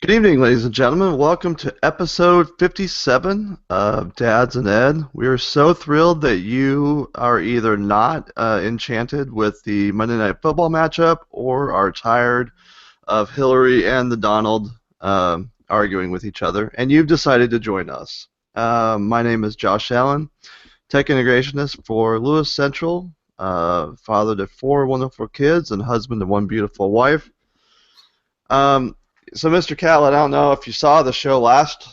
Good evening, ladies and gentlemen. Welcome to episode 57 of Dads and Ed. We are so thrilled that you are either not enchanted with the Monday Night Football matchup or are tired of Hillary and the Donald arguing with each other, and you've decided to join us. My name is Josh Allen, tech integrationist for Lewis Central, father to four wonderful kids and husband to one beautiful wife. Um, so, Mr. Catlett, I don't know if you saw the show last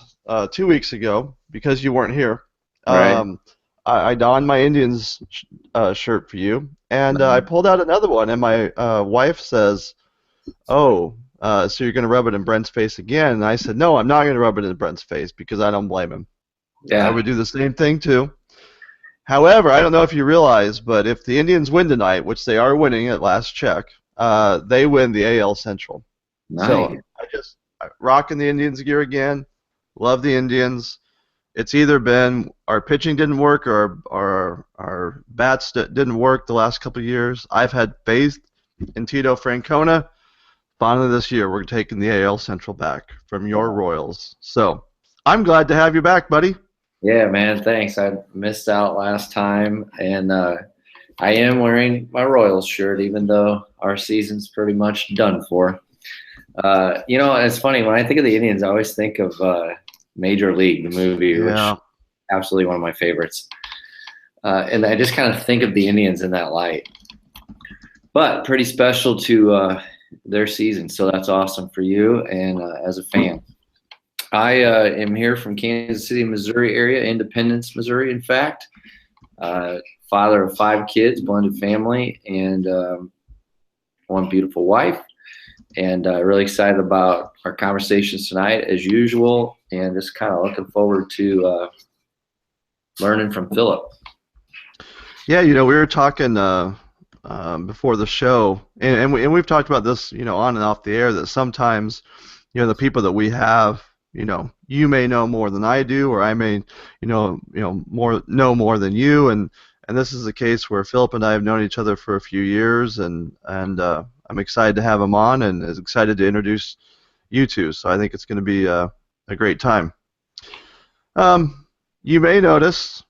2 weeks ago because you weren't here. Right. Um, I donned my Indians shirt for you, and I pulled out another one, and my wife says, "Oh, so you're going to rub it in Brent's face again?" And I said, "No, I'm not going to rub it in Brent's face because I don't blame him. I Yeah. would do the same thing too." However, I don't know if you realize, but if the Indians win tonight, which they are winning at last check, they win the AL Central. So Nice. rocking the Indians gear again. Love the Indians. It's either been our pitching didn't work or our bats didn't work the last couple of years. I've had faith in Tito Francona. Finally, this year we're taking the AL Central back from your Royals. So I'm glad to have you back, buddy. Yeah, man. Thanks. I missed out last time, and I am wearing my Royals shirt, even though our season's pretty much done for. It's funny when I think of the Indians, I always think of Major League, the movie, which Yeah. is absolutely one of my favorites. And I just kind of think of the Indians in that light. But pretty special to their season, so that's awesome for you and as a fan. I am here from Kansas City, Missouri area, Independence, Missouri, in fact. Father of 5 kids, blended family, and one beautiful wife. And really excited about our conversations tonight, as usual, and just kind of looking forward to learning from Philip. Yeah, we were talking before the show, and we've talked about this, on and off the air, that sometimes, the people that we have, you may know more than I do, or I may, know more than you, and this is a case where Philip and I have known each other for a few years, and I'm excited to have him on, and is excited to introduce you two. So I think it's going to be a great time. You may notice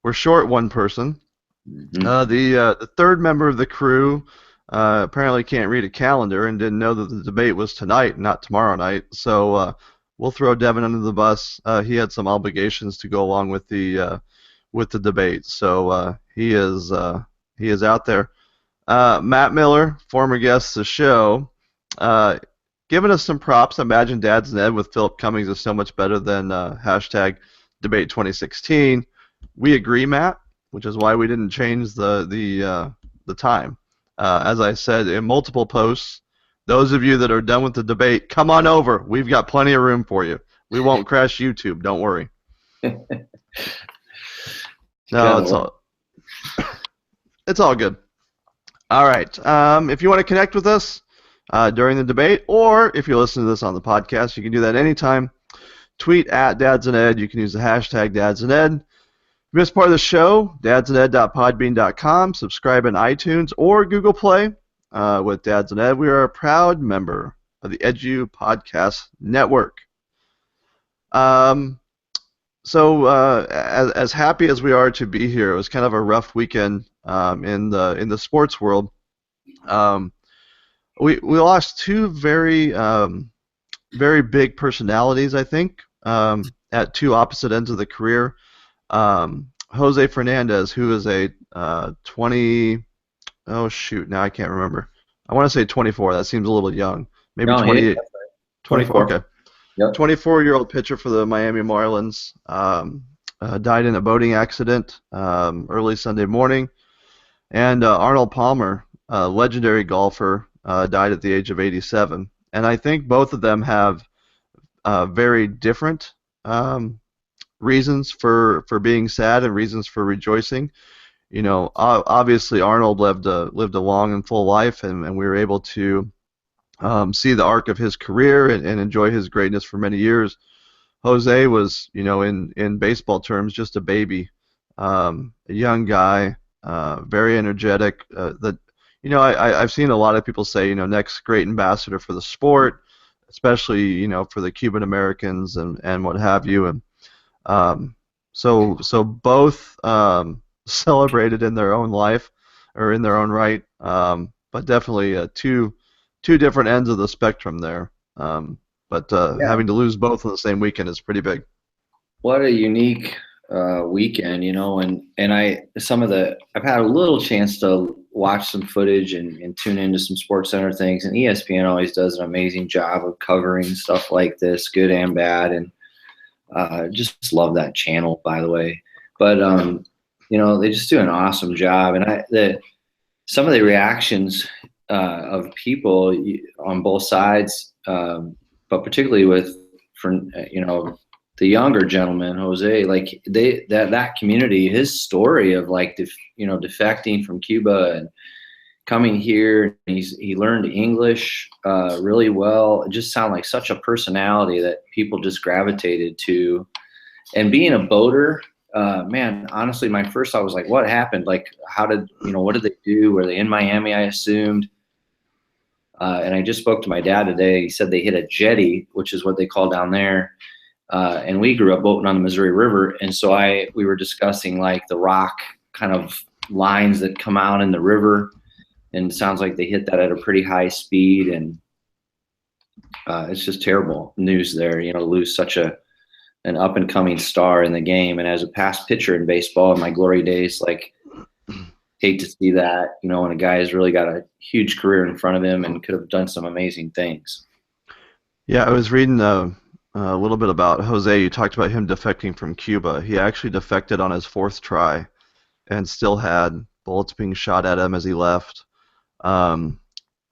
we're short one person. Mm-hmm. The third member of the crew apparently can't read a calendar and didn't know that the debate was tonight, not tomorrow night. So we'll throw Devin under the bus. He had some obligations to go along with the debate, so he is out there. Matt Miller, former guest of the show, uh, giving us some props. Imagine Dad's and Ed with Philip Cummings is so much better than hashtag debate 2016. We agree, Matt, which is why we didn't change the time. As I said in multiple posts, those of you that are done with the debate, come on over. We've got plenty of room for you. We won't crash YouTube. Don't worry. No, it's all good. All right. If you want to connect with us during the debate, or if you listen to this on the podcast, you can do that anytime. Tweet at Dads and Ed. You can use the hashtag Dads and Ed. If you missed part of the show, dadsanded.podbean.com. Subscribe in iTunes or Google Play with Dads and Ed. We are a proud member of the Edu Podcast Network. So as happy as we are to be here, it was kind of a rough weekend in the sports world. We lost two very big personalities, I think, at two opposite ends of the career. Jose Fernandez, who is a 20, oh shoot, now I can't remember. I want to say 24. That seems a little young. Maybe No, 28, 24. 24. Okay. Yep. 24-year-old pitcher for the Miami Marlins, died in a boating accident early Sunday morning. And Arnold Palmer, a legendary golfer, died at the age of 87. And I think both of them have very different reasons for being sad and reasons for rejoicing. Obviously Arnold lived a long and full life, and we were able to see the arc of his career and enjoy his greatness for many years. Jose was, in baseball terms, just a baby, a young guy, very energetic. I've seen a lot of people say, next great ambassador for the sport. especially for the Cuban Americans and what have you. And um, so both celebrated in their own life or in their own right, but definitely two different ends of the spectrum there. But Yeah. having to lose both on the same weekend is pretty big. What a unique weekend, and I've had a little chance to watch some footage and tune into some Sports Center things, and ESPN always does an amazing job of covering stuff like this, good and bad, and just love that channel, by the way. But they just do an awesome job, and some of the reactions of people on both sides, but particularly for the younger gentleman, Jose, like that community, his story of like defecting from Cuba and coming here, he learned English really well. It just sounded like such a personality that people just gravitated to. And being a boater, man, honestly, my first thought was like, what happened? Like, what did they do? Were they in Miami? I assumed. And I just spoke to my dad today. He said they hit a jetty, which is what they call down there. And we grew up boating on the Missouri River. And so we were discussing like the rock kind of lines that come out in the river. And it sounds like they hit that at a pretty high speed. And it's just terrible news there, to lose such an up and coming star in the game. And as a past pitcher in baseball in my glory days, like, hate to see that, when a guy has really got a huge career in front of him and could have done some amazing things. Yeah, I was reading a little bit about Jose. You talked about him defecting from Cuba. He actually defected on his fourth try and still had bullets being shot at him as he left.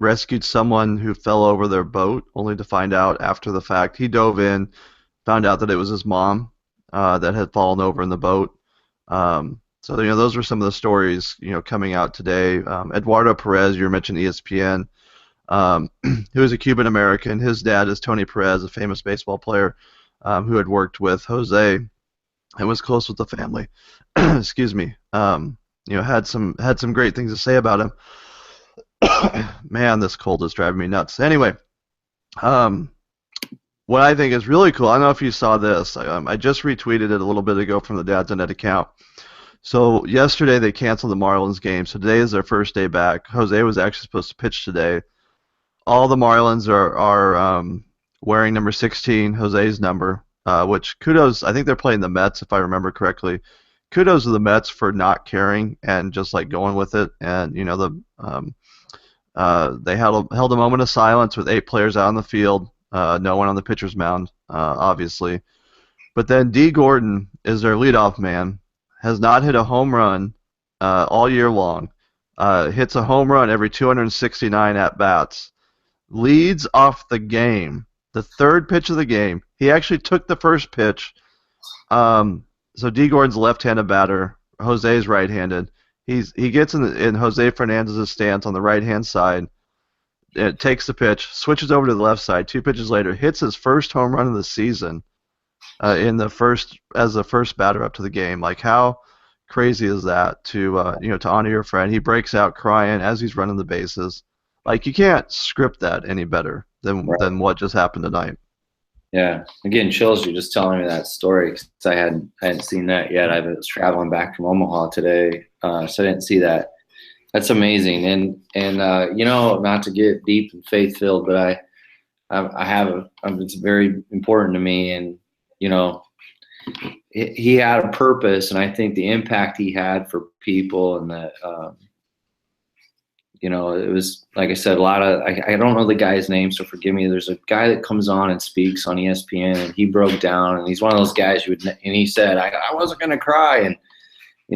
Rescued someone who fell over their boat, only to find out after the fact. He dove in, found out that it was his mom that had fallen over in the boat. So those were some of the stories coming out today. Eduardo Perez, you mentioned ESPN, who is a Cuban American. His dad is Tony Perez, a famous baseball player who had worked with Jose and was close with the family. Excuse me. Had some great things to say about him. Man, this cold is driving me nuts. Anyway, what I think is really cool, I don't know if you saw this. I just retweeted it a little bit ago from the Dad's Net account. So yesterday they canceled the Marlins game, so today is their first day back. Jose was actually supposed to pitch today. All the Marlins are wearing number 16, Jose's number, which kudos. I think they're playing the Mets, if I remember correctly. Kudos to the Mets for not caring and just like going with it. And they held a moment of silence with 8 players out on the field, no one on the pitcher's mound, obviously. But then D. Gordon is their leadoff man. Has not hit a home run all year long. Hits a home run every 269 at-bats. Leads off the game. The third pitch of the game. He actually took the first pitch. So D. Gordon's a left-handed batter. Jose's right-handed. He gets in Jose Fernandez's stance on the right-hand side. It takes the pitch, switches over to the left side. 2 pitches later, hits his first home run of the season. As the first batter up to the game. Like, how crazy is that to honor your friend? He breaks out crying as he's running the bases. Like, you can't script that any better than what just happened tonight. Yeah, again, chills. You're just telling me that story because I hadn't seen that yet. I was traveling back from Omaha today, so I didn't see that. That's amazing, and not to get deep and faith filled, but it's very important to me, and he had a purpose, and I think the impact he had for people, and that it was, like I said, a lot of I don't know the guy's name, so forgive me. There's a guy that comes on and speaks on ESPN, and he broke down, and he's one of those guys and he said, I wasn't gonna cry, and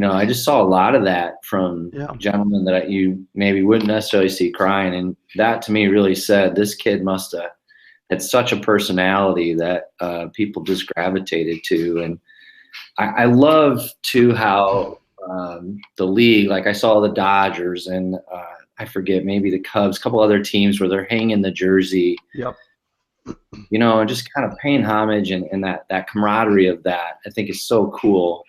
I just saw a lot of that from gentlemen that you maybe wouldn't necessarily see crying, and that to me really said this kid must have had such a personality that people just gravitated to. And I love too how the league, like I saw the Dodgers and I forget, maybe the Cubs, a couple other teams where they're hanging the jersey, Yep. And just kind of paying homage and that camaraderie of that, I think is so cool.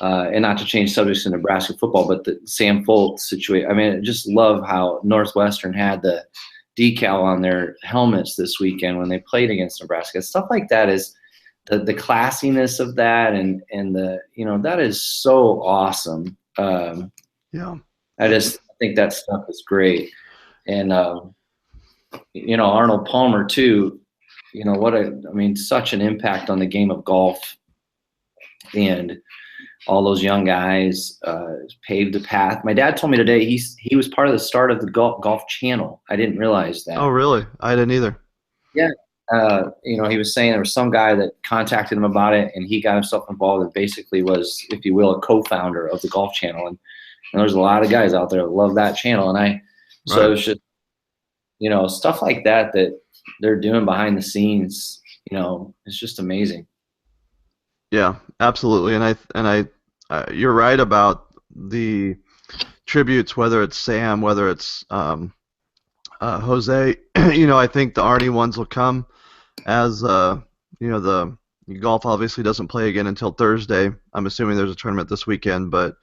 And not to change subjects in Nebraska football, but the Sam Foltz situation. I mean, I just love how Northwestern had the decal on their helmets this weekend when they played against Nebraska. Stuff like that is the classiness of that, and the, that is so awesome. Yeah. I just think that stuff is great. And Arnold Palmer too. Such an impact on the game of golf, and all those young guys paved the path. My dad told me today he was part of the start of the golf channel. I didn't realize Oh, that. really? I didn't either. Yeah. He was saying there was some guy that contacted him about it, and he got himself involved and basically was, if you will, a co-founder of the golf channel. And there's a lot of guys out there that love that channel. So Right. it's just, stuff like that they're doing behind the scenes, it's just amazing. Yeah, absolutely. You're right about the tributes, whether it's Sam, whether it's Jose. I think the Arnie ones will come as the golf obviously doesn't play again until Thursday. I'm assuming there's a tournament this weekend, but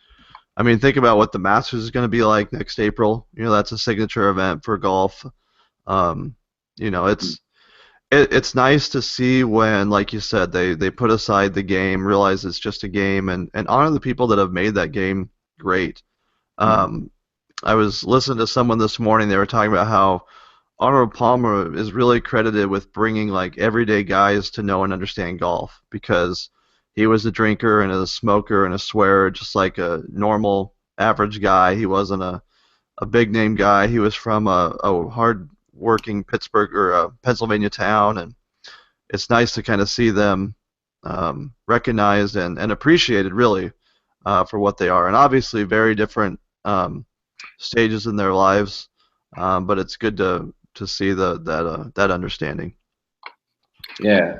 I mean, think about what the Masters is going to be like next April. That's a signature event for golf. Um, it's nice to see when, like you said, they put aside the game, realize it's just a game, and honor the people that have made that game great. Um, I was listening to someone this morning. They were talking about how Arnold Palmer is really credited with bringing like everyday guys to know and understand golf, because he was a drinker and a smoker and a swearer, just like a normal average guy. He wasn't a big name guy. He was from a hard working Pittsburgh or Pennsylvania town, and it's nice to kind of see them recognized and appreciated really for what they are, and obviously very different stages in their lives, but it's good to see that understanding. Yeah,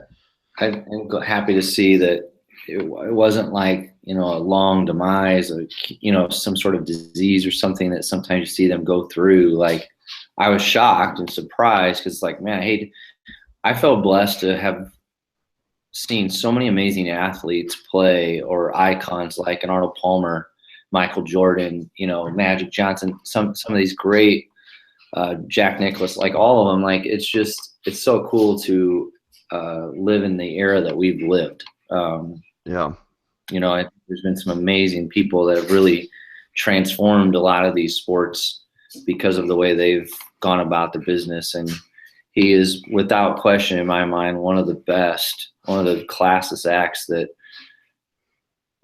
I'm happy to see that it wasn't like, a long demise, or some sort of disease or something that sometimes you see them go through. Like, I was shocked and surprised, because like, man, I felt blessed to have seen so many amazing athletes play, or icons like an Arnold Palmer, Michael Jordan, Magic Johnson, some of these great, Jack Nicklaus, like all of them. Like, it's so cool to live in the era that we've lived. Yeah. I think there's been some amazing people that have really transformed a lot of these sports because of the way they've gone about the business. And he is, without question, in my mind, one of the best, one of the classest acts that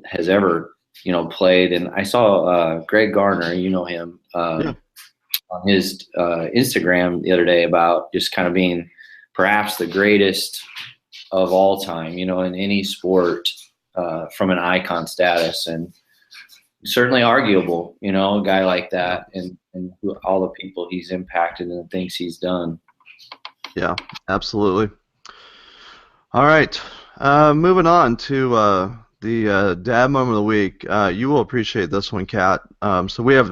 has ever, played. And I saw Greg Garner, him, Yeah. on his Instagram the other day, about just kind of being perhaps the greatest of all time, in any sport, from an icon status, and certainly arguable, a guy like that, and all the people he's impacted and the things he's done. Yeah, absolutely. All right. Moving on to the dad moment of the week. You will appreciate this one, Kat. So we have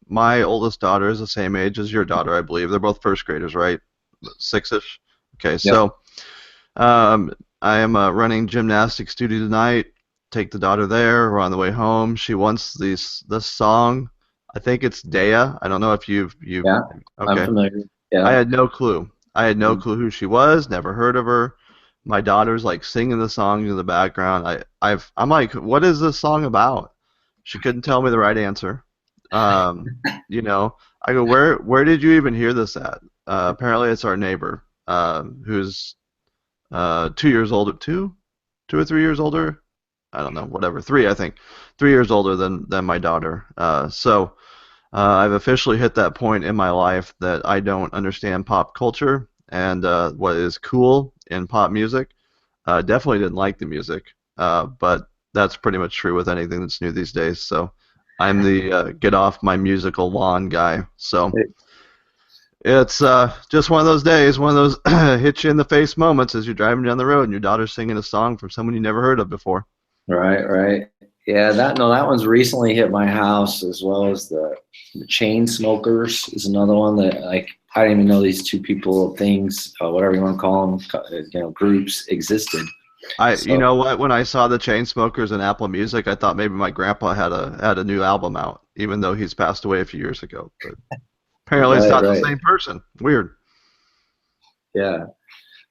my oldest daughter is the same age as your daughter, I believe. They're both first graders, right? Six-ish. Okay, Yep. so I am running gymnastics duty tonight. Take the daughter there. We're on the way home. She wants this song. I think it's Dea. I don't know if you've Yeah, I'm okay. familiar. I Yeah. had no clue. I had no clue who she was. Never heard of her. My daughter's like singing the song in the background. I'm like, what is this song about? She couldn't tell me the right answer. Um, I go, where did you even hear this at? Apparently it's our neighbor, who's 2 years older, 2 or 3 years older. I don't know, whatever, three, I think, 3 years older than my daughter. So I've officially hit that point in my life that I don't understand pop culture and what is cool in pop music. Definitely didn't like the music, but that's pretty much true with anything that's new these days. So I'm the get off my musical lawn guy. So it's just one of those days, one of those hit you in the face moments as you're driving down the road and your daughter's singing a song from someone you never heard of before. Right. Yeah, that one's recently hit my house, as well as the chain smokers is another one that, like, I didn't even know these two people, things, whatever you want to call them, groups existed. You So know what? When I saw the Chainsmokers in Apple Music, I thought maybe my grandpa had a new album out, even though he's passed away a few years ago. But apparently, it's not the right. same person. Weird. Yeah.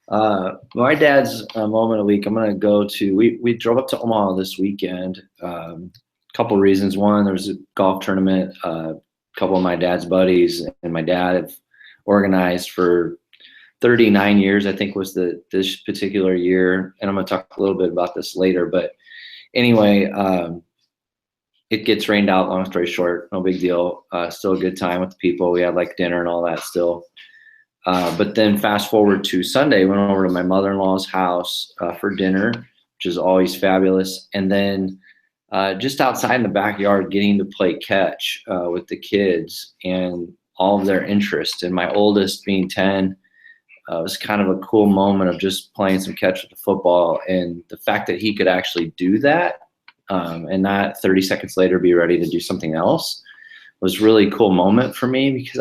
My dad's moment of the week, I'm going to go to, we drove up to Omaha this weekend. Couple reasons. One, there was a golf tournament. A couple of my dad's buddies and my dad have organized for 39 years, I think was this particular year. And I'm going to talk a little bit about this later. But anyway, it gets rained out, long story short, no big deal. Still a good time with the people. We had like dinner and all that still. But then fast forward to Sunday, went over to my mother-in-law's house for dinner, which is always fabulous. And then just outside in the backyard, getting to play catch with the kids and all of their interest. And my oldest being 10, it was kind of a cool moment of just playing some catch with the football. And the fact that he could actually do that and not 30 seconds later be ready to do something else was really a cool moment for me, because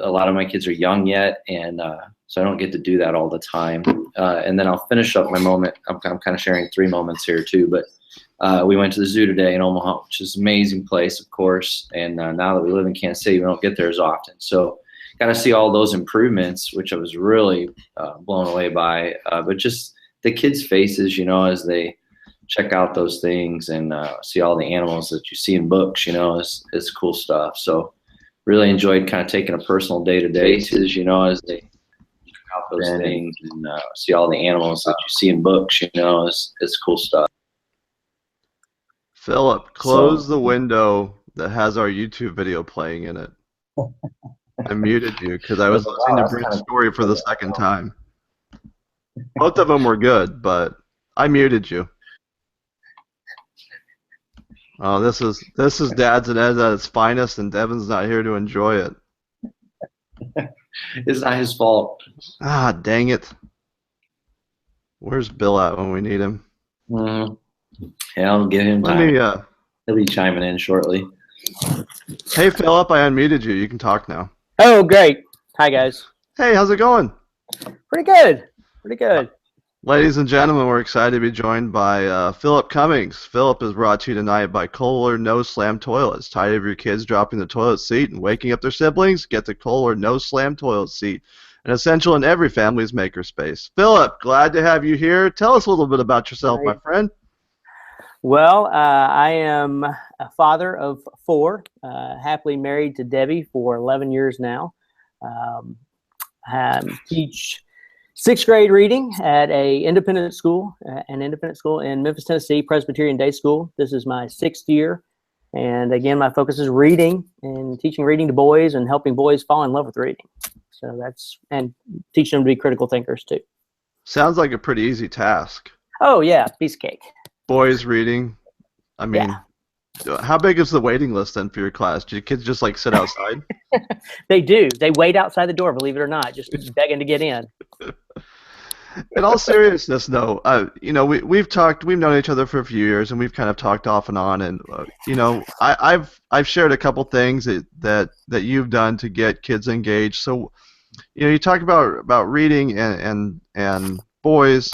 a lot of my kids are young yet, and so I don't get to do that all the time. And then I'll finish up my moment. I'm kind of sharing 3 moments here too, but we went to the zoo today in Omaha, which is an amazing place, of course. And now that we live in Kansas City, we don't get there as often. So got to see all those improvements, which I was really blown away by. But just the kids' faces, as they check out those things and see all the animals that you see in books, is cool stuff. So really enjoyed kind of taking a personal day-to-day as they check out those things and see all the animals that you see in books, is cool stuff. Philip, close the window that has our YouTube video playing in it. I muted you because I was listening to Brent's story for the second time. Both of them were good, but I muted you. Oh, this is Dad's and Ed's at its finest, and Devin's not here to enjoy it. It's not his fault. Ah, dang it. Where's Bill at when we need him? Yeah, I'll give him time. He'll be chiming in shortly. Hey, Philip, I unmuted you. You can talk now. Oh, great. Hi, guys. Hey, how's it going? Pretty good. Pretty good. Ladies and gentlemen, we're excited to be joined by Philip Cummings. Philip is brought to you tonight by Kohler No Slam Toilets. Tired of your kids dropping the toilet seat and waking up their siblings? Get the Kohler No Slam Toilet Seat, an essential in every family's makerspace. Philip, glad to have you here. Tell us a little bit about yourself, my friend. Well, I am a father of 4, happily married to Debbie for 11 years now. I teach 6th grade reading at an independent school in Memphis, Tennessee, Presbyterian Day School. This is my 6th year. And again, my focus is reading and teaching reading to boys and helping boys fall in love with reading. So and teaching them to be critical thinkers too. Sounds like a pretty easy task. Oh yeah, piece of cake. Boys reading. I mean, how big is the waiting list then for your class? Do your kids just like sit outside? They do. They wait outside the door, believe it or not, just begging to get in. In all seriousness, though, we've known each other for a few years, and we've kind of talked off and on. And I've shared a couple things that you've done to get kids engaged. So, you talk about reading and boys.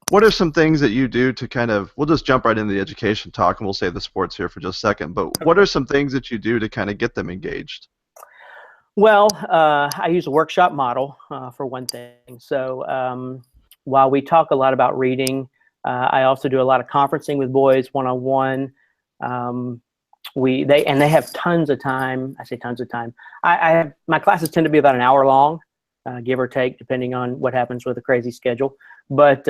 What are some things that you do to kind of? We'll just jump right into the education talk, and we'll save the sports here for just a second. But what are some things that you do to kind of get them engaged? Well, I use a workshop model for one thing. So while we talk a lot about reading, I also do a lot of conferencing with boys one-on-one. They have tons of time. I say tons of time. My classes tend to be about an hour long, give or take, depending on what happens with a crazy schedule. But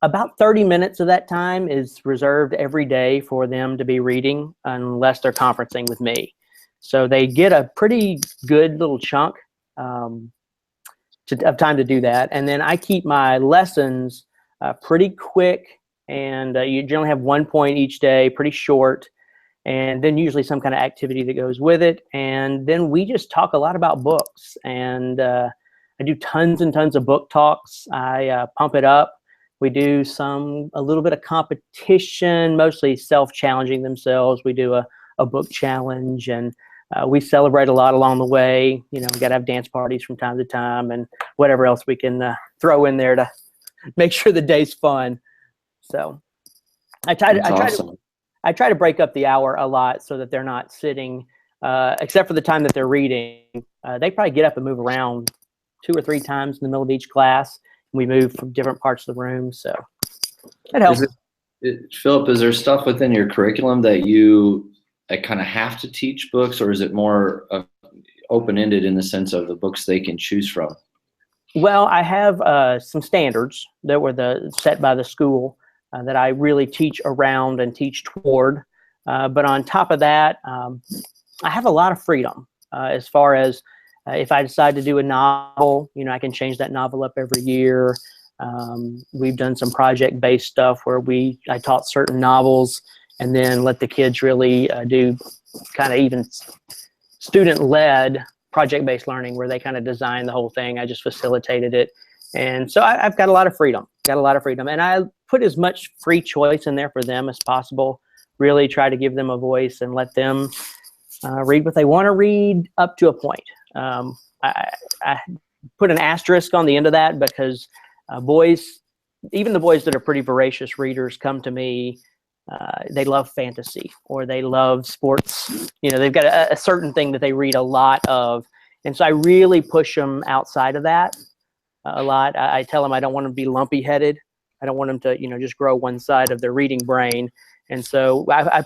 about 30 minutes of that time is reserved every day for them to be reading, unless they're conferencing with me. So they get a pretty good little chunk of time to do that. And then I keep my lessons pretty quick, and you generally have 1 point each day, pretty short, and then usually some kind of activity that goes with it. And then we just talk a lot about books, and I do tons and tons of book talks. I pump it up. We do a little bit of competition, mostly self-challenging themselves. We do a book challenge, and we celebrate a lot along the way. We got to have dance parties from time to time, and whatever else we can throw in there to make sure the day's fun. So I try to break up the hour a lot so that they're not sitting except for the time that they're reading. They probably get up and move around 2 or 3 times in the middle of each class. We move from different parts of the room, so it helps. Philip, is there stuff within your curriculum that you kind of have to teach books, or is it more open-ended in the sense of the books they can choose from? Well, I have some standards that were set by the school that I really teach around and teach toward. But on top of that, I have a lot of freedom as far as if I decide to do a novel, I can change that novel up every year. We've done some project-based stuff where I taught certain novels and then let the kids really do kind of even student-led project-based learning where they kind of design the whole thing. I just facilitated it. And so I've got a lot of freedom, And I put as much free choice in there for them as possible, really try to give them a voice and let them read what they want to read up to a point. I put an asterisk on the end of that because boys, even the boys that are pretty voracious readers, come to me. They love fantasy or they love sports. They've got a certain thing that they read a lot of. And so I really push them outside of that a lot. I tell them I don't want them to be lumpy headed. I don't want them to, just grow one side of their reading brain. And so I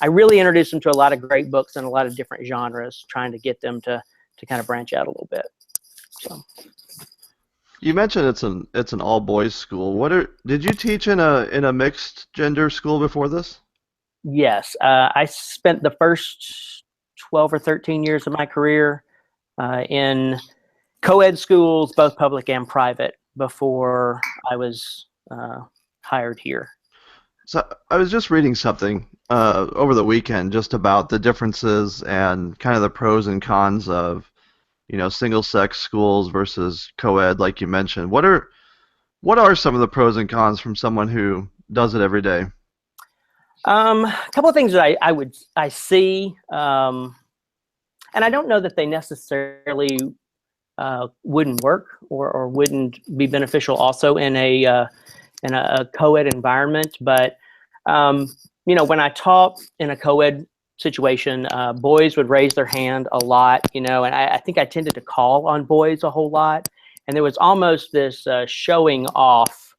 really introduce them to a lot of great books and a lot of different genres, trying to get them to kind of branch out a little bit. So. You mentioned it's an all boys school. Did you teach in a mixed gender school before this? Yes, I spent the first 12 or 13 years of my career in co-ed schools, both public and private, before I was hired here. So I was just reading something over the weekend just about the differences and kind of the pros and cons of single-sex schools versus co-ed, like you mentioned. What are some of the pros and cons from someone who does it every day? A couple of things that I see, and I don't know that they necessarily wouldn't work or wouldn't be beneficial also in a co-ed environment. But when I taught in a co-ed situation, boys would raise their hand a lot, and I think I tended to call on boys a whole lot, and there was almost this showing off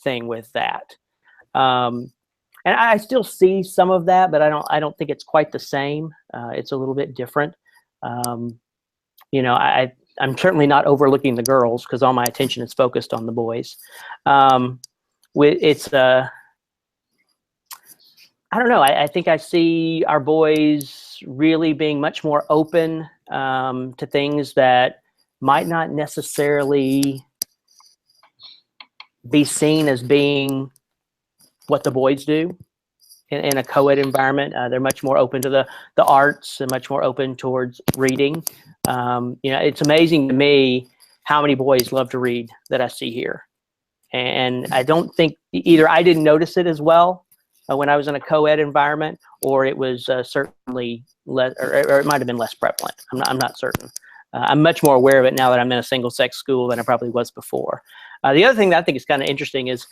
thing with that, and I still see some of that, but I don't think it's quite the same. It's a little bit different. I'm certainly not overlooking the girls because all my attention is focused on the boys. I don't know. I think I see our boys really being much more open to things that might not necessarily be seen as being what the boys do in a co-ed environment. They're much more open to the arts and much more open towards reading. It's amazing to me how many boys love to read that I see here. And I don't think either I didn't notice it as well when I was in a co-ed environment, or it was certainly less, or it might have been less prevalent. I'm not certain. I'm much more aware of it now that I'm in a single-sex school than I probably was before. The other thing that I think is kind of interesting is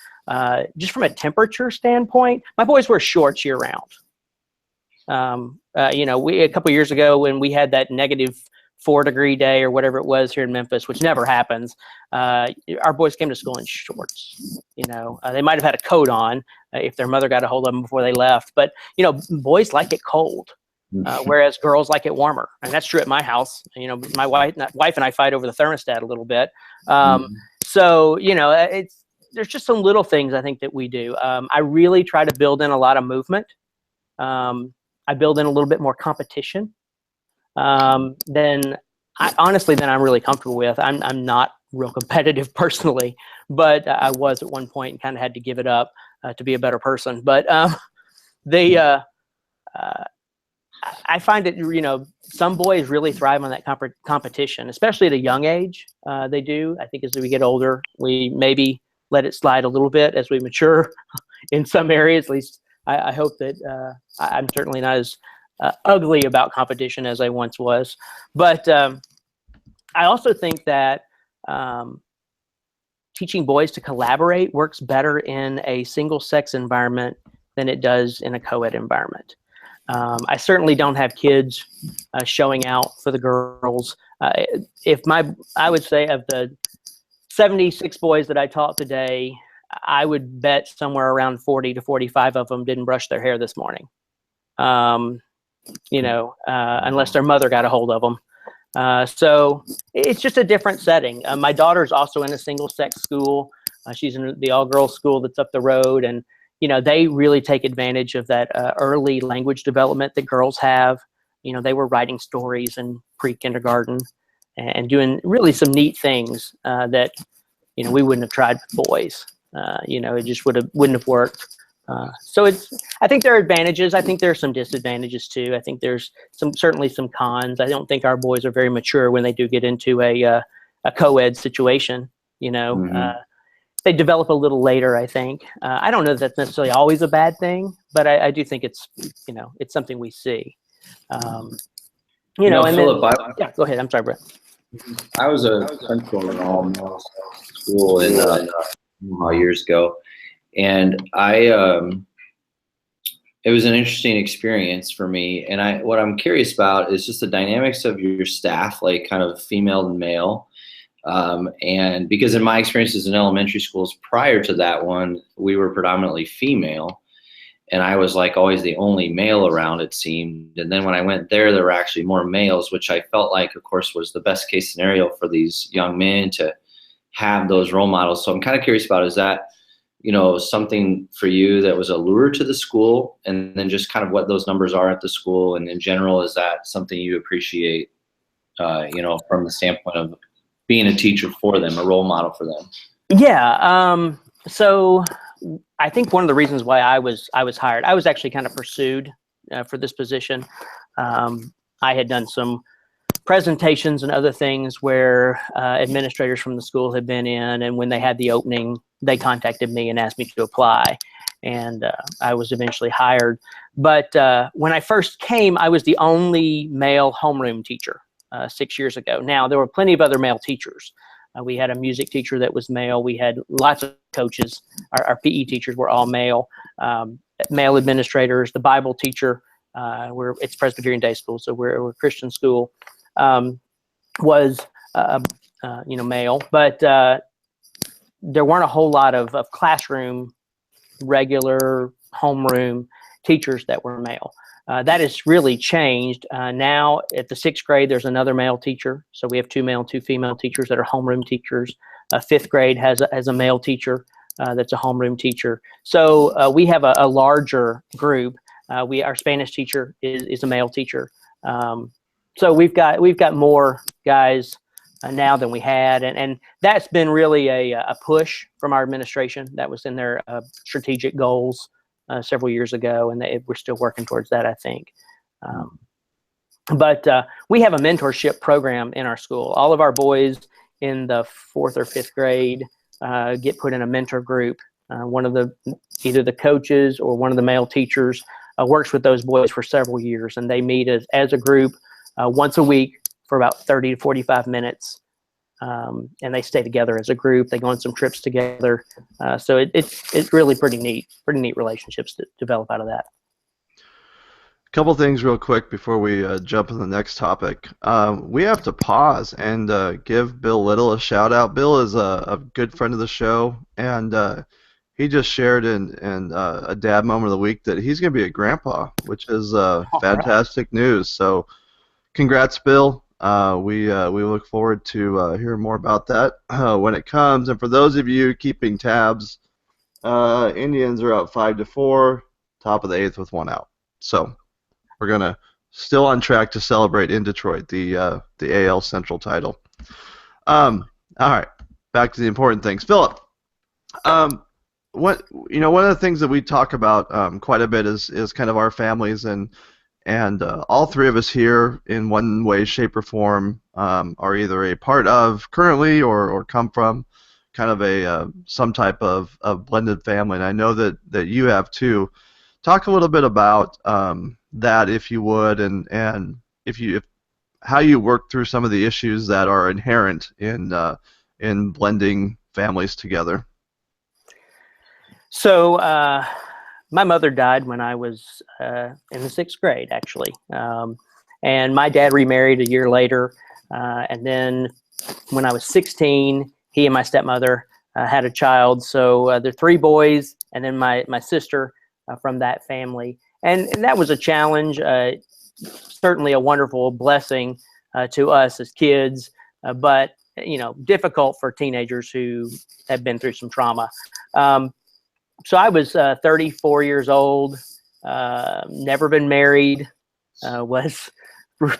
just from a temperature standpoint, my boys wear shorts year-round. A couple years ago when we had that -4-degree day or whatever it was here in Memphis, which never happens, our boys came to school in shorts. They might have had a coat on if their mother got a hold of them before they left, but boys like it cold, whereas girls like it warmer, and that's true at my house. My wife and I fight over the thermostat a little bit. So there's just some little things I think that we do. I really try to build in a lot of movement. I build in a little bit more competition. Then I'm really comfortable with. I'm not real competitive personally, but I was at one point and kind of had to give it up to be a better person. But I find that some boys really thrive on that competition, especially at a young age. They do. I think as we get older, we maybe let it slide a little bit as we mature in some areas. At least I hope that I'm certainly not as ugly about competition as I once was. But I also think that teaching boys to collaborate works better in a single-sex environment than it does in a co-ed environment. I certainly don't have kids showing out for the girls. I would say of the 76 boys that I taught today, I would bet somewhere around 40 to 45 of them didn't brush their hair this morning. Unless their mother got a hold of them. So it's just a different setting. My daughter's also in a single-sex school. She's in the all-girls school that's up the road, and they really take advantage of that early language development that girls have. They were writing stories in pre-kindergarten and doing really some neat things that we wouldn't have tried with boys. It just wouldn't have worked. I think there are advantages. I think there are some disadvantages too. I think there's certainly some cons. I don't think our boys are very mature when they do get into a co-ed situation. They develop a little later, I think. I don't know that that's necessarily always a bad thing, but I do think it's something we see. Philip, yeah, go ahead. I'm sorry, Brett. I was a principal in an all-male school years ago. And it was an interesting experience for me. And what I'm curious about is just the dynamics of your staff, like kind of female and male. And because in my experiences in elementary schools prior to that one, we were predominantly female. And I was like always the only male around, it seemed. And then when I went there were actually more males, which I felt like, of course, was the best case scenario for these young men to have those role models. So I'm kind of curious about, is that something for you that was a lure to the school, and then just kind of what those numbers are at the school, and in general, is that something you appreciate, from the standpoint of being a teacher for them, a role model for them? Yeah. So I think one of the reasons why I was hired, I was actually kind of pursued for this position. I had done some presentations and other things where administrators from the school had been in, and when they had the opening, they contacted me and asked me to apply, and I was eventually hired. But when I first came, I was the only male homeroom teacher 6 years ago. Now, there were plenty of other male teachers. We had a music teacher that was male. We had lots of coaches. Our PE teachers were all male. Male administrators, the Bible teacher, it's Presbyterian Day School, so we're a Christian school, was male. But there weren't a whole lot of classroom, regular homeroom teachers that were male. That has really changed. Now at the 6th grade, there's another male teacher. So we have 2 male, 2 female teachers that are homeroom teachers. 5th grade has a male teacher that's a homeroom teacher. So we have a larger group. Our Spanish teacher is a male teacher. So we've got more guys now than we had, and that's been really a push from our administration. That was in their strategic goals several years ago, and we're still working towards that, I think. But we have a mentorship program in our school. All of our boys in the 4th or 5th grade get put in a mentor group. Either the coaches or one of the male teachers works with those boys for several years, and they meet as a group once a week for about 30 to 45 minutes. And they stay together as a group. They go on some trips together. So it's really pretty neat relationships that develop out of that. A couple things real quick before we jump to the next topic. We have to pause and give Bill Little a shout out. Bill is a good friend of the show, and he just shared in a dad moment of the week that he's going to be a grandpa, which is fantastic news. So congrats, Bill. We look forward to hearing more about that when it comes. And for those of you keeping tabs, Indians are up 5-4, top of the 8th with 1 out. So we're gonna still on track to celebrate in Detroit the AL Central title. All right, back to the important things. Philip, one of the things that we talk about quite a bit is kind of our families, and all 3 of us here in one way, shape, or form are either a part of currently or come from kind of some type of blended family. And I know that you have too. Talk a little bit about that, if you would, and how you work through some of the issues that are inherent in blending families together. So My mother died when I was in the 6th grade, actually. And my dad remarried a year later. And then when I was 16, he and my stepmother had a child. So there are 3 boys, and then my sister from that family. And that was a challenge, certainly a wonderful blessing to us as kids, but difficult for teenagers who have been through some trauma. So I was 34 years old, never been married, was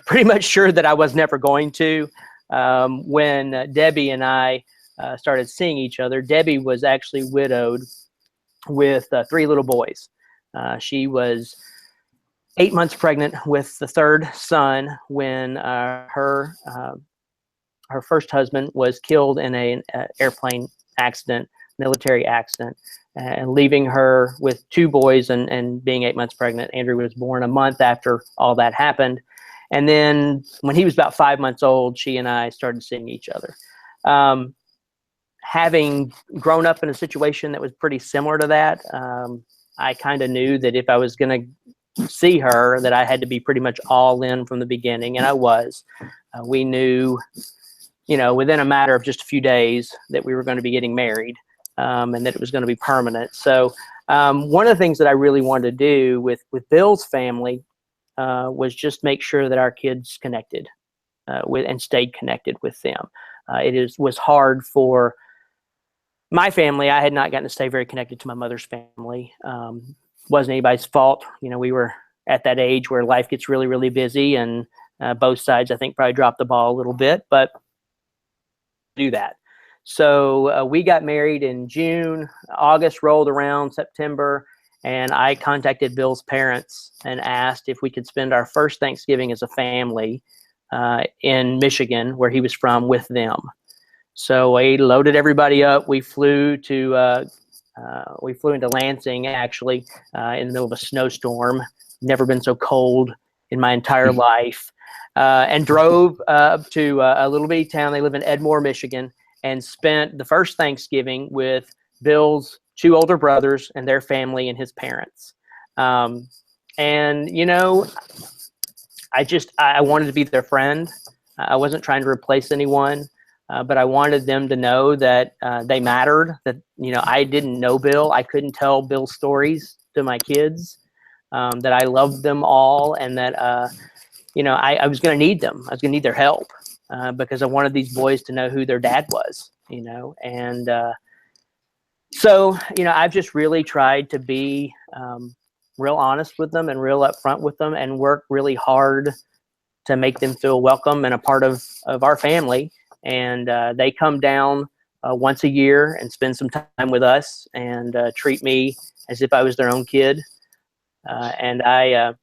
pretty much sure that I was never going to. When Debbie and I started seeing each other, Debbie was actually widowed with 3 little boys. She was 8 months pregnant with the 3rd son when her first husband was killed in an airplane accident, military accident, and leaving her with 2 boys and being 8 months pregnant. Andrew was born a month after all that happened. And then when he was about 5 months old, she and I started seeing each other. Having grown up in a situation that was pretty similar to that, I kind of knew that if I was going to see her, that I had to be pretty much all in from the beginning, and I was. We knew, within a matter of just a few days that we were going to be getting married, and that it was going to be permanent. So one of the things that I really wanted to do with Bill's family was just make sure that our kids connected and stayed connected with them. Was hard for my family. I had not gotten to stay very connected to my mother's family. Wasn't anybody's fault. We were at that age where life gets really, really busy, and both sides, I think, probably dropped the ball a little bit, but do that. So we got married in June. August rolled around, September, and I contacted Bill's parents and asked if we could spend our first Thanksgiving as a family in Michigan, where he was from, with them. So we loaded everybody up. We flew into Lansing, actually, in the middle of a snowstorm. Never been so cold in my entire life. And drove up to a little bitty town. They live in Edmore, Michigan, and spent the first Thanksgiving with Bill's 2 older brothers and their family and his parents. And, I wanted to be their friend. I wasn't trying to replace anyone. But I wanted them to know that they mattered, that, I didn't know Bill. I couldn't tell Bill's stories to my kids, that I loved them all, and that, I was going to need them. I was going to need their help because I wanted these boys to know who their dad was, And so, I've just really tried to be real honest with them and real upfront with them, and work really hard to make them feel welcome and a part of our family. And they come down once a year and spend some time with us, and treat me as if I was their own kid. And I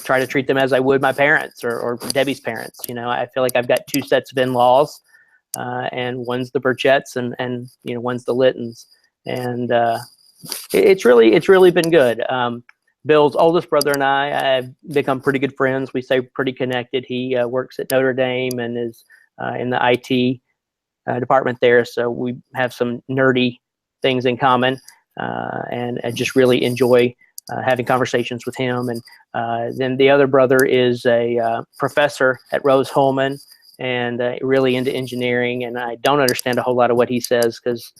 try to treat them as I would my parents or Debbie's parents. I feel like I've got 2 sets of in-laws, and one's the Burchetts and one's the Littons. And it's really been good. Bill's oldest brother and I have become pretty good friends. We stay pretty connected. He works at Notre Dame and is in the IT department there. So we have some nerdy things in common, and I just really enjoy having conversations with him. And then the other brother is a professor at Rose-Hulman, and really into engineering. And I don't understand a whole lot of what he says because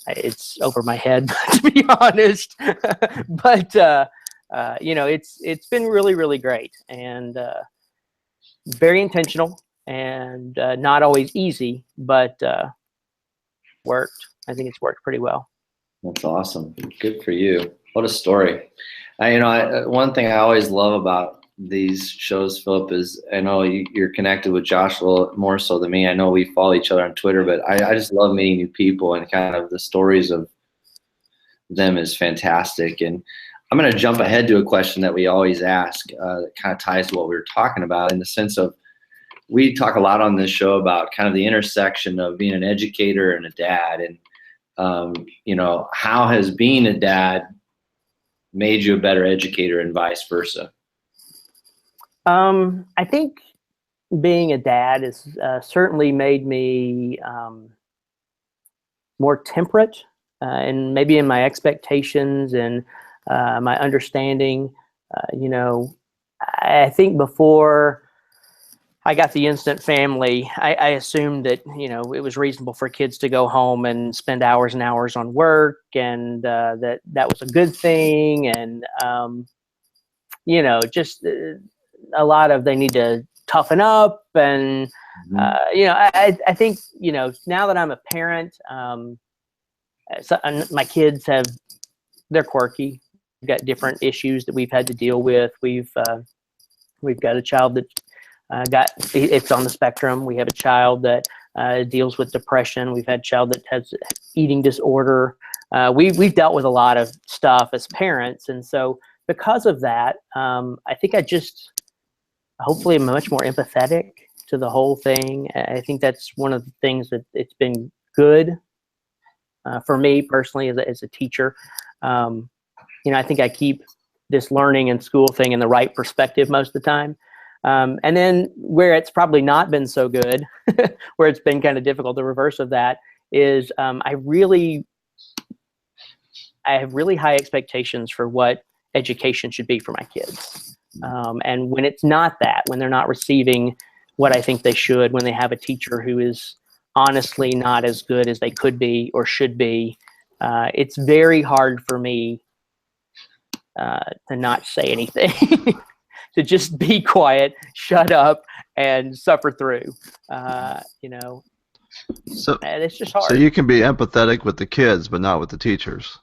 it's over my head, to be honest. But it's been really, really great, and very intentional, and not always easy, but worked. I think it's worked pretty well. That's awesome. Good for you. What a story. One thing I always love about these shows, Philip, is I know you're connected with Josh a little more so than me. I know we follow each other on Twitter, but I just love meeting new people, and kind of the stories of them is fantastic. And I'm going to jump ahead to a question that we always ask that kind of ties to what we were talking about, in the sense of, we talk a lot on this show about kind of the intersection of being an educator and a dad. And, how has being a dad made you a better educator, and vice versa? I think being a dad has certainly made me more temperate and maybe in my expectations and my understanding. I think before I got the instant family, I assumed that, it was reasonable for kids to go home and spend hours and hours on work, and that was a good thing. And, just a lot of, they need to toughen up. And, I think, now that I'm a parent, my kids they're quirky. We've got different issues that we've had to deal with. We've got a child that it's on the spectrum. We have a child that deals with depression. We've had a child that has eating disorder. We've dealt with a lot of stuff as parents, and so because of that, I think hopefully I'm much more empathetic to the whole thing. I think that's one of the things that it's been good for me personally as a teacher. I think I keep this learning and school thing in the right perspective most of the time. And then where it's probably not been so good, where it's been kind of difficult, the reverse of that is I have really high expectations for what education should be for my kids. And when it's not that, when they're not receiving what I think they should, when they have a teacher who is honestly not as good as they could be or should be, it's very hard for me to not say anything. To just be quiet, shut up, and suffer through. So and it's just hard. So you can be empathetic with the kids, but not with the teachers.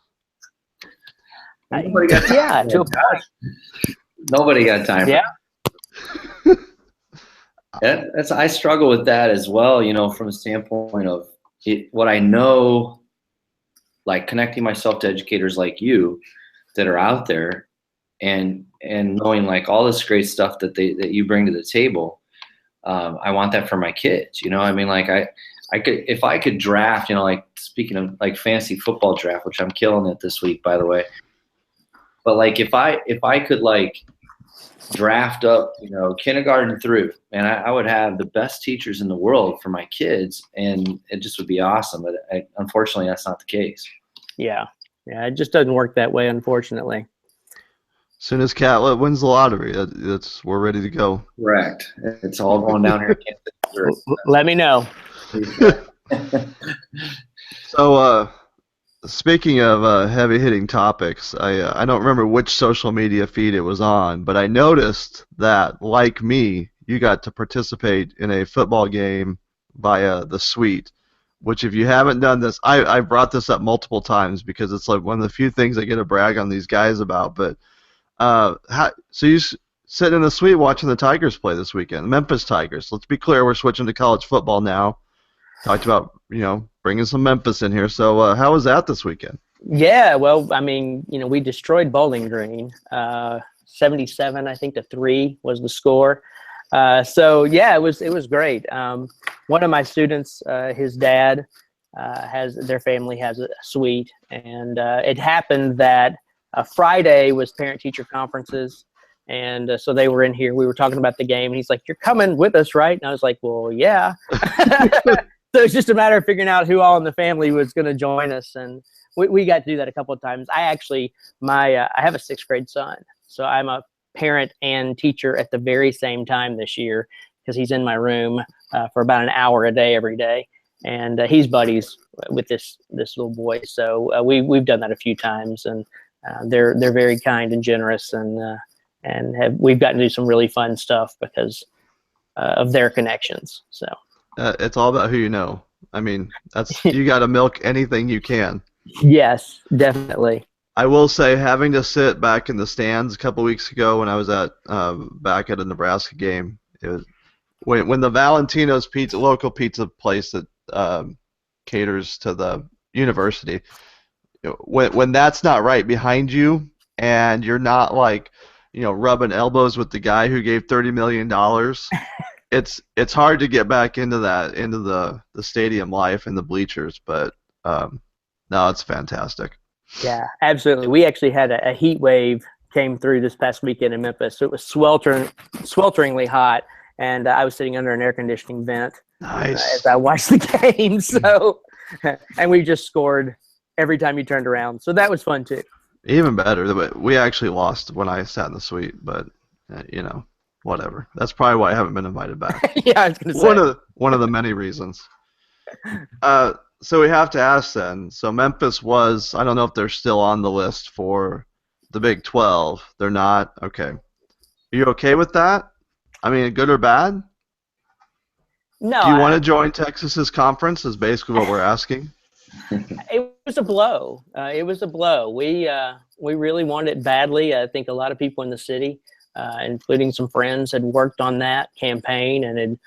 Nobody got time. To a point. Nobody got time. Yeah. I struggle with that as well. From a standpoint of what I know, like connecting myself to educators like you that are out there, and knowing like all this great stuff that you bring to the table. I want that for my kids. Like I could, if I could draft, like speaking of like fantasy football draft, which I'm killing it this week, by the way. But like if I could like draft up, kindergarten through, and I would have the best teachers in the world for my kids, and it just would be awesome. But unfortunately, that's not the case. Yeah, it just doesn't work that way, unfortunately. As soon as Catlett wins the lottery, we're ready to go. Correct. It's all going down here. Let me know. So, speaking of heavy-hitting topics, I don't remember which social media feed it was on, but I noticed that, like me, you got to participate in a football game via the suite, which if you haven't done this, I brought this up multiple times because it's like one of the few things I get to brag on these guys about, but so you sit in the suite watching the Tigers play this weekend, the Memphis Tigers. Let's be clear, we're switching to college football now. Talked about, bringing some Memphis in here. So how was that this weekend? Yeah, well, we destroyed Bowling Green. 77, I think, to 3 was the score. So yeah, it was great. One of my students, his dad, their family has a suite, and it happened that Friday was parent-teacher conferences, and so they were in here. We were talking about the game, and he's like, "You're coming with us, right?" And I was like, "Well, yeah." So it's just a matter of figuring out who all in the family was going to join us, and we got to do that a couple of times. I actually, I have a 6th grade son, so I'm a parent and teacher at the very same time this year because he's in my room for about an hour a day every day, and he's buddies with this little boy. So we've done that a few times, and they're very kind and generous, and we've gotten to do some really fun stuff because of their connections. So it's all about who you know. You got to milk anything you can. Yes, definitely. I will say, having to sit back in the stands a couple weeks ago when I was back at a Nebraska game, it was when the Valentino's local pizza place that caters to the university, when that's not right behind you, and you're not like, rubbing elbows with the guy who gave $30 million, it's hard to get back into the stadium life and the bleachers. But no, it's fantastic. Yeah, absolutely. We actually had a heat wave came through this past weekend in Memphis. So it was swelteringly hot, and I was sitting under an air conditioning vent Nice. as I watched the game. So, and we just scored every time you turned around. So that was fun too. Even better, we actually lost when I sat in the suite, but whatever. That's probably why I haven't been invited back. Yeah, I was gonna say. One of the many reasons. So we have to ask then. So Memphis was, I don't know if they're still on the list for the Big 12. They're not? Okay. Are you okay with that? I mean, good or bad? No, Do you want to join Texas's conference is basically what we're asking. it was a blow. It was a blow. We really wanted it badly. I think a lot of people in the city, including some friends, had worked on that campaign and had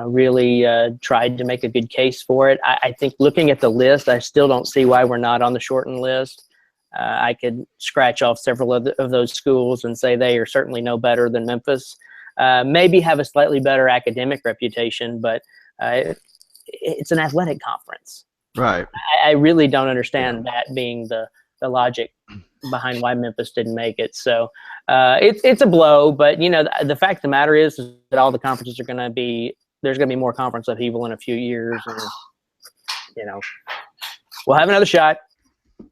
really tried to make a good case for it. I think looking at the list, I still don't see why we're not on the shortened list. I could scratch off several of those schools and say they are certainly no better than Memphis. Maybe have a slightly better academic reputation, but it's an athletic conference. Right. I really don't understand that being the logic behind why Memphis didn't make it. So it's a blow, but the fact of the matter is that all the conferences are going to be, there's going to be more conference upheaval in a few years, and we'll have another shot.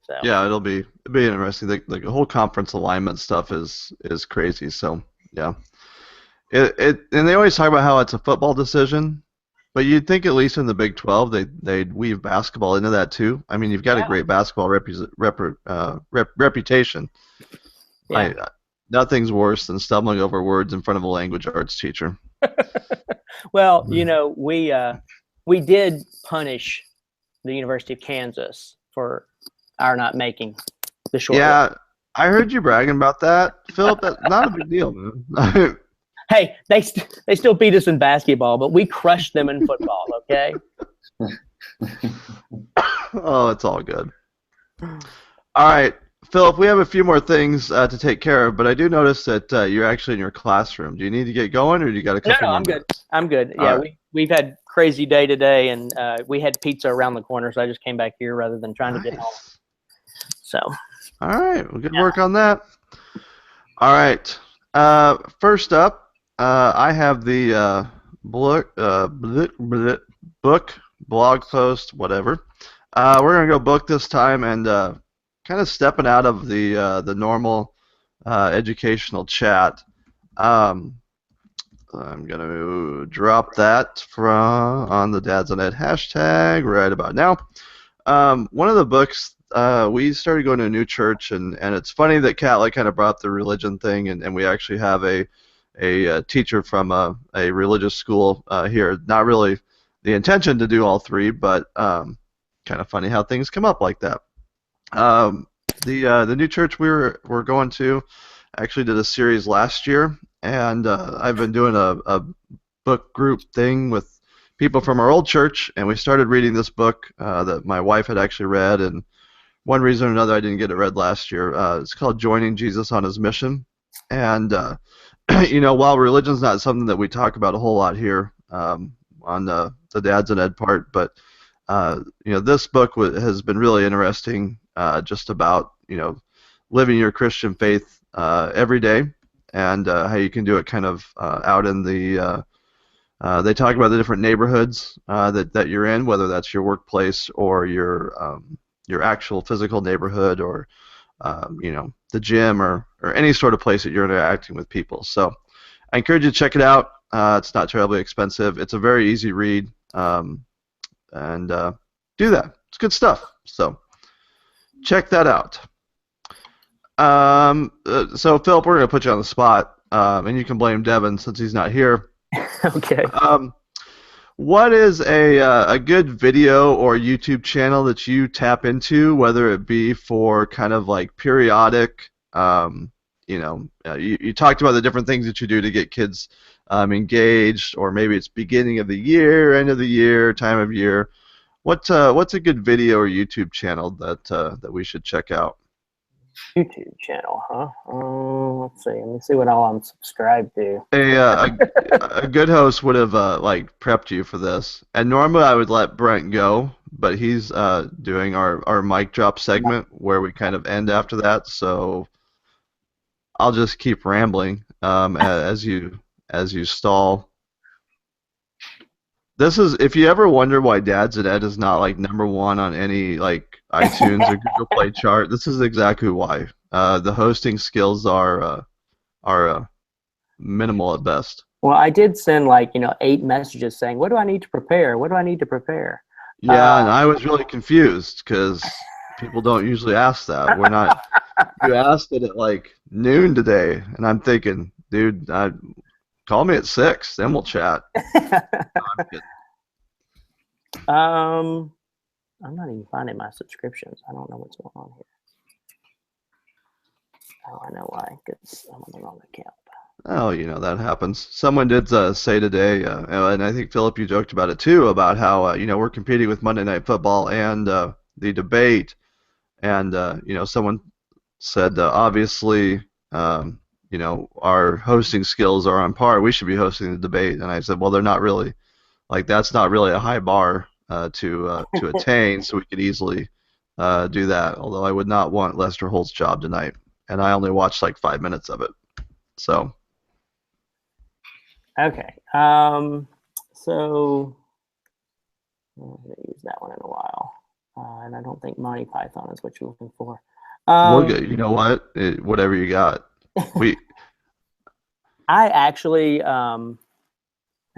So. Yeah, it'll be interesting. The whole conference alignment stuff is crazy. So yeah, and they always talk about how it's a football decision, but you'd think at least in the Big 12 they'd weave basketball into that too. I mean, you've got a great basketball reputation. Yeah. Nothing's worse than stumbling over words in front of a language arts teacher. Well, we did punish the University of Kansas for our not making the short. Yeah, I heard you bragging about that, Philip. That's not a big deal, man. Hey, they still beat us in basketball, but we crushed them in football. Okay. Oh, it's all good. All right, Philip, we have a few more things to take care of, but I do notice that you're actually in your classroom. Do you need to get going, or do you got a couple? No, I'm good. I'm good. Yeah, we've had crazy day today, and we had pizza around the corner, so I just came back here rather than trying to get home. So. All right, well, good work on that. All right, first up, I have the blog post, whatever. We're gonna go book this time and kind of stepping out of the normal educational chat. I'm gonna drop that on the Dads on Ed hashtag right about now. One of the books. We started going to a new church, and it's funny that Catlett kind of brought up the religion thing, and we actually have a teacher from a religious school here. Not really the intention to do all three, but kind of funny how things come up like that. The new church we're going to actually did a series last year, and I've been doing a book group thing with people from our old church, and we started reading this book that my wife had actually read, and one reason or another I didn't get it read last year. It's called Joining Jesus on His Mission. And, while religion's not something that we talk about a whole lot here on the Dads and Ed part, but, this book has been really interesting just about, living your Christian faith every day and how you can do it kind of out in the they talk about the different neighborhoods that you're in, whether that's your workplace or your actual physical neighborhood, or the gym, or any sort of place that you're interacting with people. So I encourage you to check it out. It's not terribly expensive. It's a very easy read, and do that. It's good stuff. So check that out. So Philip, we're gonna put you on the spot, and you can blame Devin since he's not here. Okay. What is a good video or YouTube channel that you tap into, whether it be for kind of like periodic, you talked about the different things that you do to get kids engaged, or maybe it's beginning of the year, end of the year, time of year. What's a good video or YouTube channel that we should check out? YouTube channel, huh? Let's see. Let me see what all I'm subscribed to. A good host would have prepped you for this, and normally I would let Brent go, but he's doing our mic drop segment where we kind of end after that. So I'll just keep rambling as you stall. This is, if you ever wonder why Dads and Ed is not like #1 on any like iTunes or Google Play chart. This is exactly why. The hosting skills are minimal at best. Well, I did send 8 messages saying, "What do I need to prepare? What do I need to prepare?" Yeah, and I was really confused because people don't usually ask that. We're not. You asked it at like noon today, and I'm thinking, dude, call me at 6, then we'll chat. No, I'm kidding. I'm not even finding my subscriptions. I don't know what's going on here. Oh, I know why. Because I'm on the wrong account. Oh, that happens. Someone did say today, and I think Philip, you joked about it too, about how we're competing with Monday Night Football and the debate, and someone said obviously, our hosting skills are on par. We should be hosting the debate, and I said, well, they're not really. Like that's not really a high bar to attain, so we could easily do that. Although I would not want Lester Holt's job tonight, and I only watched like 5 minutes of it. So. Okay. So I haven't used that one in a while, and I don't think Monty Python is what you're looking for. We'll get. You know what? Whatever you got. I actually I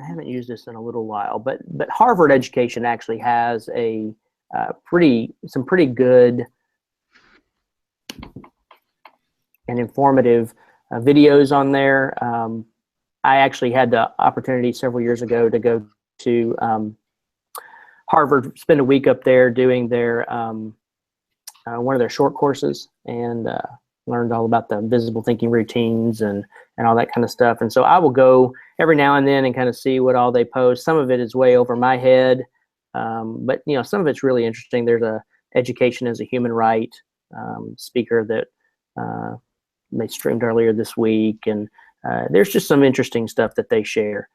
haven't used this in a little while, but Harvard Education actually has some pretty good and informative videos on there. I actually had the opportunity several years ago to go to Harvard, spend a week up there doing their one of their short courses, and learned all about the visible thinking routines and all that kind of stuff. And so I will go every now and then and kind of see what all they post. Some of it is way over my head, but some of it's really interesting. There's a education as a human right speaker that they streamed earlier this week, and there's just some interesting stuff that they share,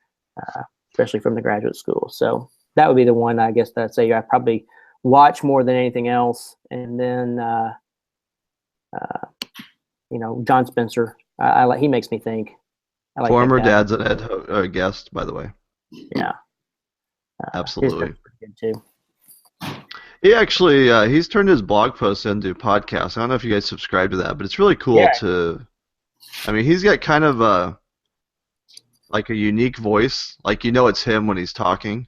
especially from the graduate school. So that would be the one, I guess, that I'd say I probably watch more than anything else. And then, John Spencer, I like, he makes me think. I like Former Dad's an Ed guest, by the way. Yeah. Absolutely. His pretty good too. He actually, he's turned his blog posts into podcasts. I don't know if you guys subscribe to that, but it's really cool I mean, he's got kind of like a unique voice. Like, it's him when he's talking.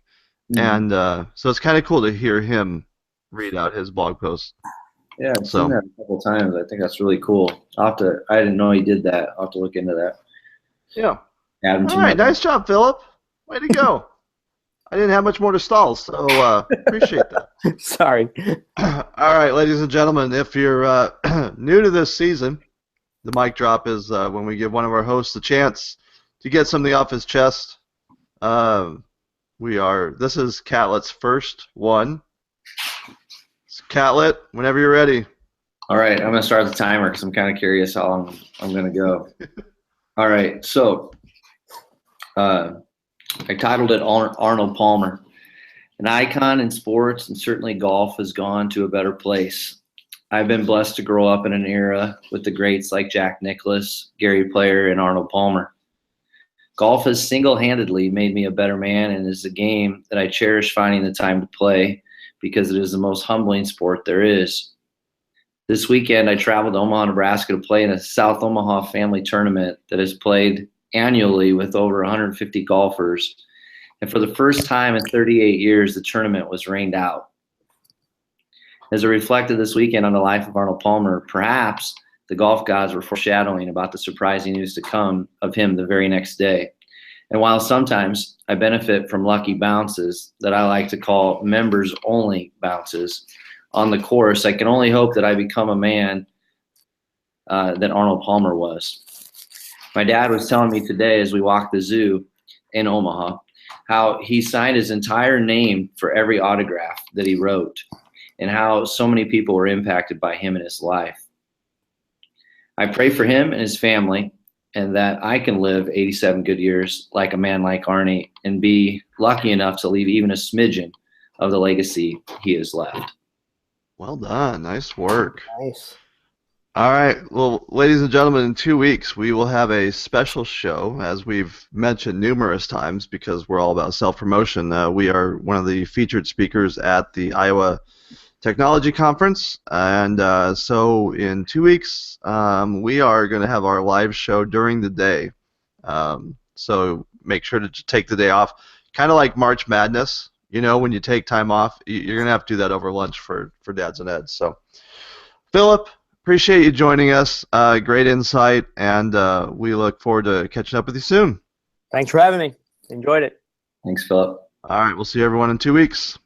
Mm-hmm. And so it's kind of cool to hear him read out his blog posts. Yeah, I've seen that a couple times. I think that's really cool. I didn't know he did that. I'll have to look into that. Yeah. All right, nice job, Philip. Way to go. I didn't have much more to stall, so appreciate that. Sorry. All right, ladies and gentlemen, if you're new to this season, the mic drop is when we give one of our hosts a chance to get something off his chest. This is Catlet's first one. Catlet, whenever you're ready. All right, I'm going to start the timer because I'm kind of curious how long I'm going to go. All right, so I titled it Arnold Palmer. An icon in sports and certainly golf has gone to a better place. I've been blessed to grow up in an era with the greats like Jack Nicklaus, Gary Player, and Arnold Palmer. Golf has single-handedly made me a better man and is a game that I cherish finding the time to play because it is the most humbling sport there is. This weekend, I traveled to Omaha, Nebraska to play in a South Omaha family tournament that is played annually with over 150 golfers. And for the first time in 38 years, the tournament was rained out. As it reflected this weekend on the life of Arnold Palmer, perhaps the golf gods were foreshadowing about the surprising news to come of him the very next day. And while sometimes I benefit from lucky bounces that I like to call members-only bounces on the course, I can only hope that I become a man that Arnold Palmer was. My dad was telling me today as we walked the zoo in Omaha how he signed his entire name for every autograph that he wrote and how so many people were impacted by him in his life. I pray for him and his family and that I can live 87 good years like a man like Arnie and be lucky enough to leave even a smidgen of the legacy he has left. Well done. Nice work. Nice. All right. Well, ladies and gentlemen, in 2 weeks, we will have a special show, as we've mentioned numerous times, because we're all about self-promotion. We are one of the featured speakers at the Iowa technology conference. And so in 2 weeks, we are going to have our live show during the day. So make sure to take the day off. Kind of like March Madness, you know, when you take time off, you're going to have to do that over lunch for dads and eds. So, Philip, appreciate you joining us. Great insight, and we look forward to catching up with you soon. Thanks for having me. Enjoyed it. Thanks, Philip. All right, we'll see everyone in 2 weeks.